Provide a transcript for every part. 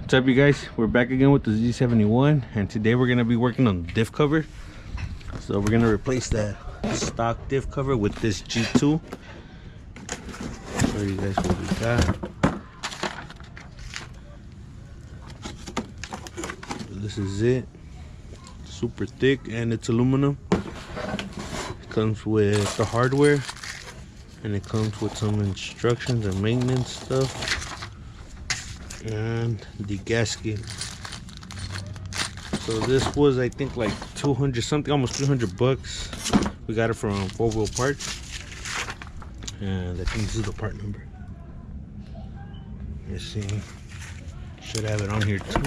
What's up, you guys? We're back again with the Z71, and today we're gonna be working on the diff cover. So we're gonna replace that stock diff cover with this G2. Show you guys what we got. This is it. Super thick, and it's aluminum. It comes with the hardware, and it comes with some instructions and maintenance stuff. And the gasket. So this was, I think, like 200 something, almost 300 bucks. We got it from 4-Wheel Parts, and I think this is the part number. Let's see, should have it on here too.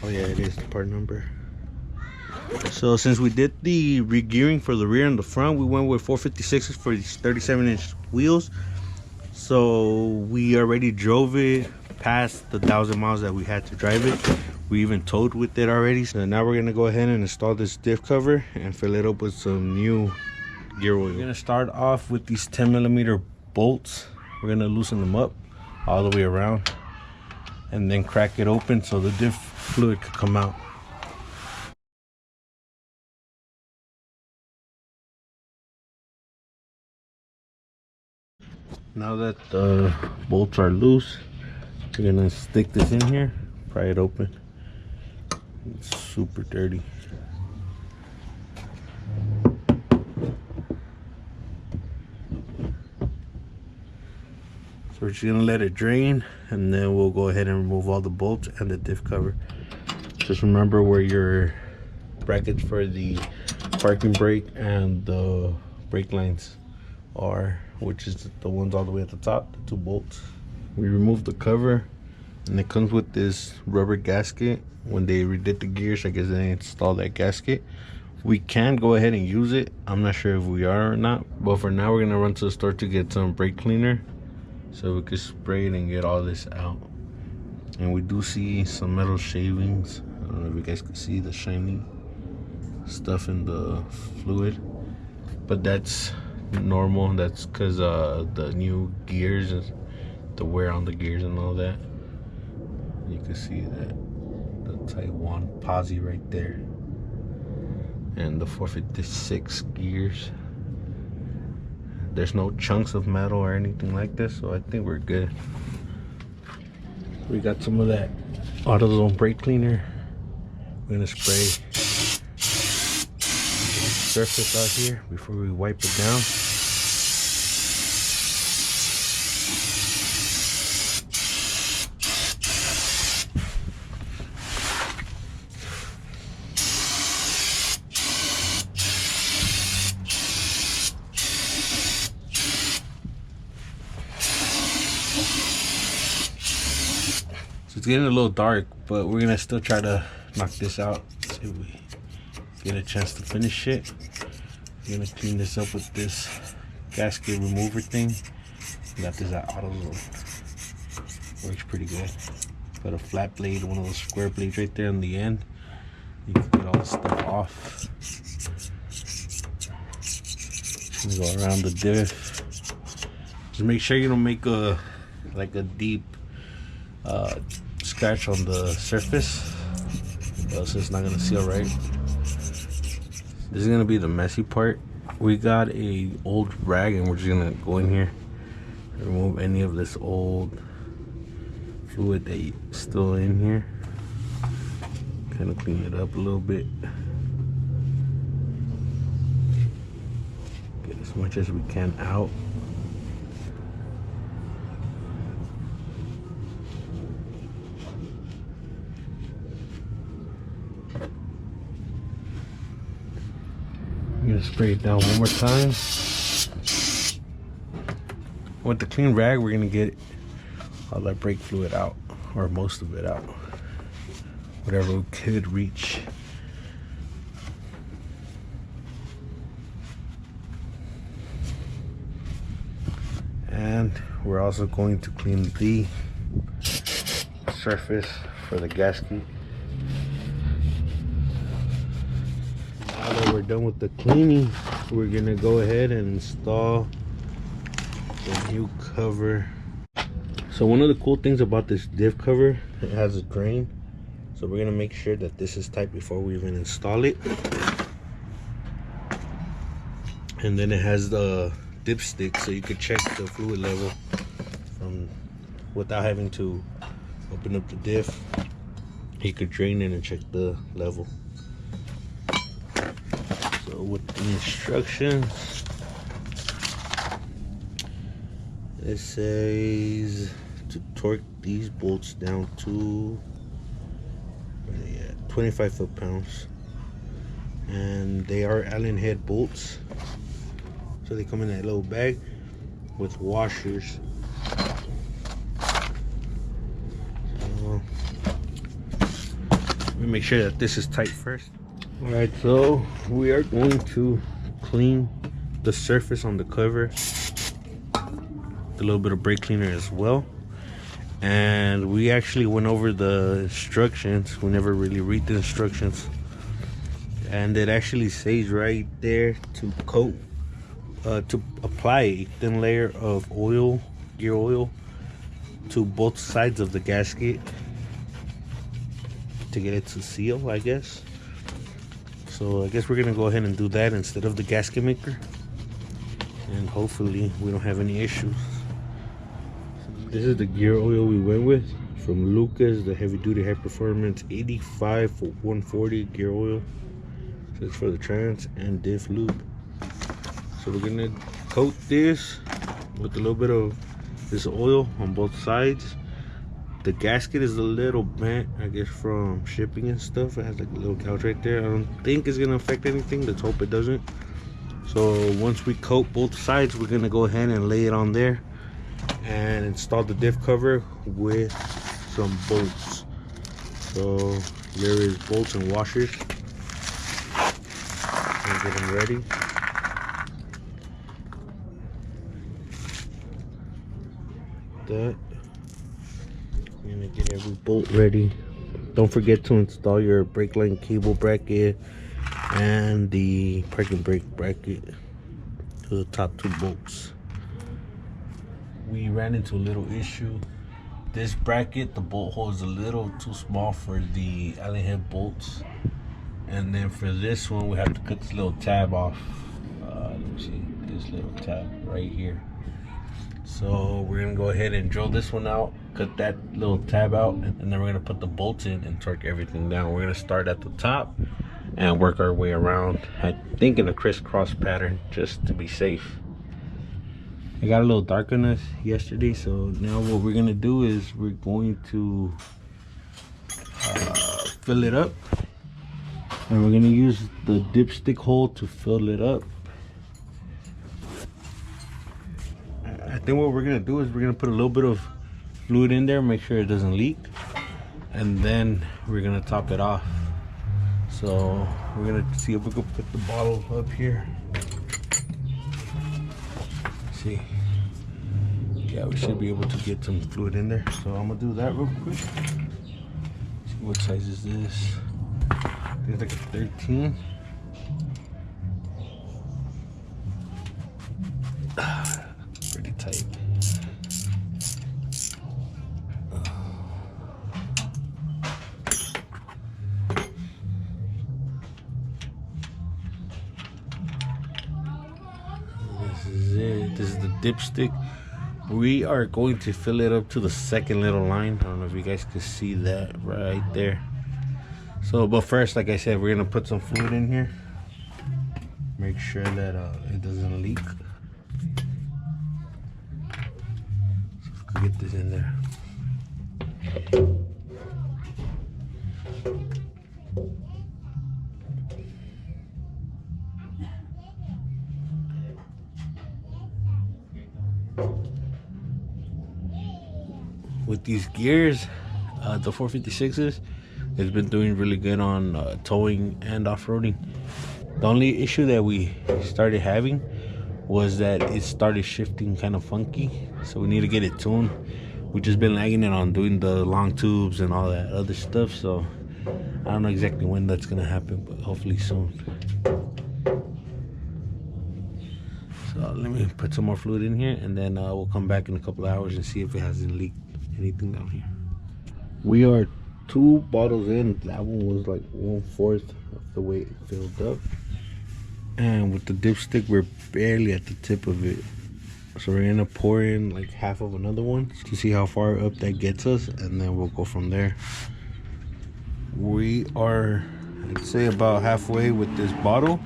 Oh yeah, it is the part number. So since we did the re-gearing for the rear and the front, we went with 456s for these 37-inch wheels. So we already drove it past the 1,000 miles that we had to drive it. We even towed with it already. So now we're gonna go ahead and install this diff cover and fill it up with some new gear oil. We're gonna start off with these 10mm bolts. We're gonna loosen them up all the way around and then crack it open so the diff fluid could come out. Now that the bolts are loose, we're gonna stick this in here, pry it open. It's super dirty. So we're just gonna let it drain, and then we'll go ahead and remove all the bolts and the diff cover. Just remember where your brackets for the parking brake and the brake lines are, which is the ones all the way at the top, the 2 bolts. We removed the cover, and it comes with this rubber gasket. When they redid the gears, I guess they installed that gasket. We can go ahead and use it. I'm not sure if we are or not, but for now we're gonna run to the store to get some brake cleaner so we could spray it and get all this out. And we do see some metal shavings. I don't know if you guys can see the shiny stuff in the fluid, but that's normal. That's because the new gears, the wear on the gears and all that. You can see that the Taiwan posi right there, and the 456 gears. There's no chunks of metal or anything like this, so I think we're good. We got some of that AutoZone brake cleaner. We're gonna spray the surface out here before we wipe it down. So it's getting a little dark, but we're gonna still try to knock this out. See if we get a chance to finish it. We're gonna clean this up with this gasket remover thing. Got this at AutoZone. Works pretty good. Got a flat blade, one of those square blades right there on the end. You can get all this stuff off. Just go around the diff. Just make sure you don't make a deep scratch on the surface, else it's not gonna seal right. This is gonna be the messy part. We got a old rag, and we're just gonna go in here and remove any of this old fluid that's still in here. Kind of clean it up a little bit. Get as much as we can out. I'm gonna spray it down one more time. With the clean rag, we're gonna get all that brake fluid out, or most of it out, whatever we could reach. And we're also going to clean the surface for the gasket. Now that we're done with the cleaning, we're gonna go ahead and install the new cover. So one of the cool things about this diff cover it has a drain, so we're gonna make sure that this is tight before we even install it. And then it has the dipstick, so you could check the fluid level from without having to open up the diff. You could drain it and check the level. So with the instructions, it says to torque these bolts down to 25 foot-pounds, and they are Allen head bolts, so they come in that little bag with washers. So let me make sure that this is tight first. All right, so we are going to clean the surface on the cover, a little bit of brake cleaner as well. And we actually went over the instructions. We never really read the instructions, and it actually says right there to coat, to apply a thin layer of oil, gear oil, to both sides of the gasket to get it to seal, I guess. So I guess we're gonna go ahead and do that instead of the gasket maker, and hopefully we don't have any issues. This is the gear oil we went with from Lucas, the heavy duty high performance 85 for 140 gear oil. So it's for the trans and diff lube. So we're gonna coat this with a little bit of this oil on both sides. The gasket is a little bent, I guess, from shipping and stuff. It has like a little gouge right there. I don't think it's gonna affect anything. Let's hope it doesn't. So once we coat both sides, we're gonna go ahead and lay it on there and install the diff cover with some bolts. So there is bolts and washers. And get them ready. That. We're gonna get every bolt ready. Don't forget to install your brake line cable bracket and the parking brake bracket to the top two bolts. We ran into a little issue. This bracket, the bolt hole is a little too small for the Allen head bolts, and then for this one we have to cut this little tab off. Let me see, this little tab right here. So we're gonna go ahead and drill this one out, cut that little tab out, and then we're gonna put the bolts in and torque everything down. We're gonna start at the top and work our way around, I think in a crisscross pattern, just to be safe. It got a little dark on us yesterday, so now what we're gonna do is we're going to fill it up, and we're gonna use the dipstick hole to fill it up. I think what we're gonna do is we're gonna put a little bit of fluid in there, make sure it doesn't leak, and then we're gonna top it off. So we're gonna see if we can put the bottle up here. See, yeah, we should be able to get some fluid in there. So I'm gonna do that real quick. See what size is this? It's like a 13. Pretty tight. This is it. This is the dipstick. We are going to fill it up to the second little line. I don't know if you guys can see that right there. So, but first, like I said, we're gonna put some fluid in here. Make sure that it doesn't leak. So if we can get this in there. With these gears, the 456s, it's been doing really good on towing and off-roading. The only issue that we started having was that it started shifting kind of funky, so we need to get it tuned. We've just been lagging it on doing the long tubes and all that other stuff, so I don't know exactly when that's gonna happen, but hopefully soon. So let me put some more fluid in here, and then we'll come back in a couple of hours and see if it hasn't leaked anything down here. We are 2 bottles in. That one was like 1/4 of the way it filled up. And with the dipstick, we're barely at the tip of it. So we're gonna pour in like half of another one to see how far up that gets us, and then we'll go from there. We are, I'd say, about halfway with this bottle,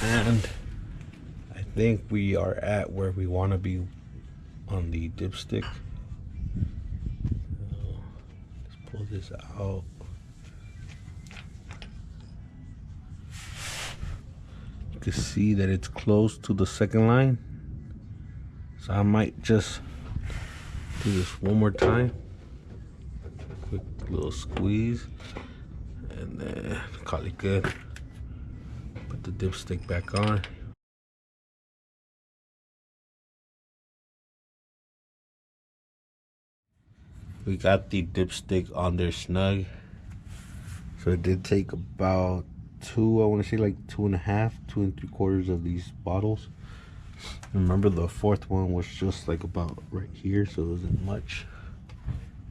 and I think we are at where we want to be on the dipstick. Let's pull this out. You can see that it's close to the second line, so I might just do this one more time. Quick little squeeze, and then call it good. Put the dipstick back on. We got the dipstick on there snug. So it did take about 2, I want to say like 2.5, 2 3/4 of these bottles. Remember, the 4th one was just like about right here, so it wasn't much.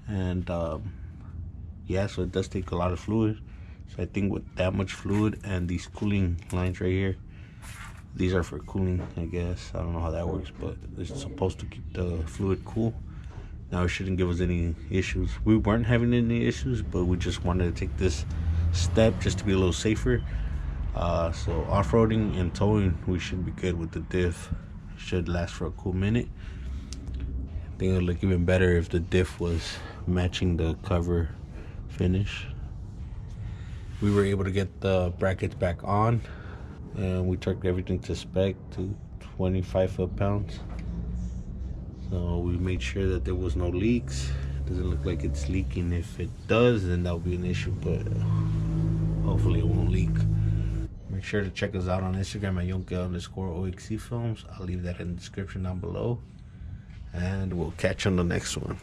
And yeah, so it does take a lot of fluid. So I think with that much fluid and these cooling lines right here, these are for cooling, I guess. I don't know how that works, but it's supposed to keep the fluid cool. Now it shouldn't give us any issues. We weren't having any issues, but we just wanted to take this step just to be a little safer. So off-roading and towing, we should be good with the diff. Should last for a cool minute. I think it would look even better if the diff was matching the cover finish. We were able to get the brackets back on, and we torqued everything to spec to 25 foot-pounds. So we made sure that there was no leaks. It doesn't look like it's leaking. If it does, then that'll be an issue, but hopefully it won't leak. Make sure to check us out on Instagram at Yonke_OXC Films. I'll leave that in the description down below. And we'll catch you on the next one.